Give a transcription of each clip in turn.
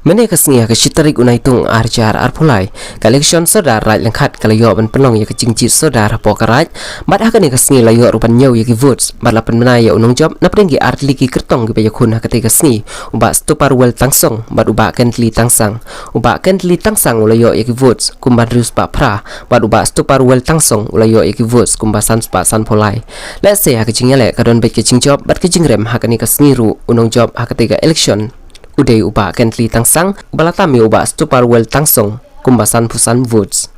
Mene kesngia ke citarik unai tung arjar arpulai. Collection sodar rai lengkat kalayo ban penong ya kecingcit sodar pokaraj. Bad hakan ya kesngi layo rupan nyau ya ki votes. Bad lapan menaya unong job na pringgi art liki kertong ki payakun hakati kesngi. Ubak stopar wel tangsong bad ubak kentli tangsang. Ubak kentli tangsang ulayo ya ki votes kumba drus pa pra. Bad ubak stopar wel tangsong ulayo ya ki votes kumba san spa san polai. Let's say hakicingnya le kadon bet kecing job bad kecing rem hakani kesngi ru unong job hakati ka election. Udai ubah kentli tangsang, balatami ubah stupar wel tangsong, kumbasan pusan votes.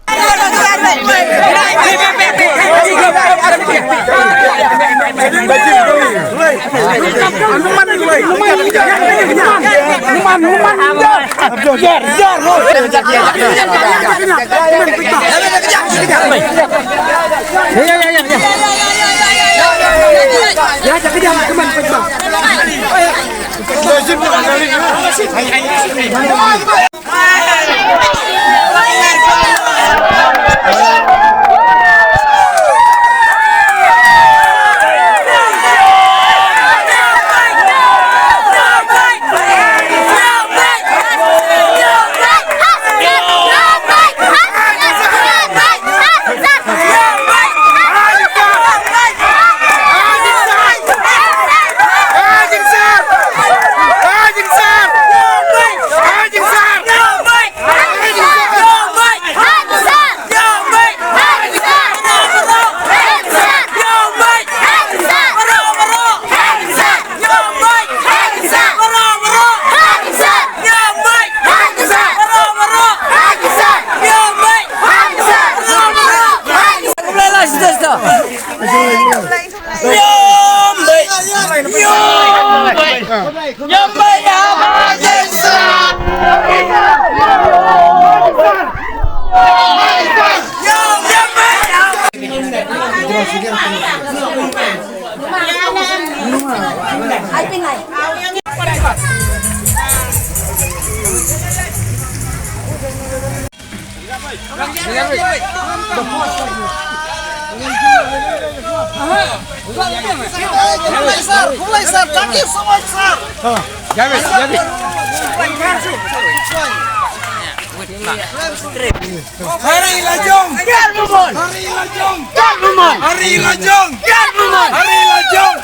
Mulai sar, kaki semua sar. Jangan. Hari Lajong, Hari Lajong, Hari Lajong, Hari Lajong, Hari Lajong,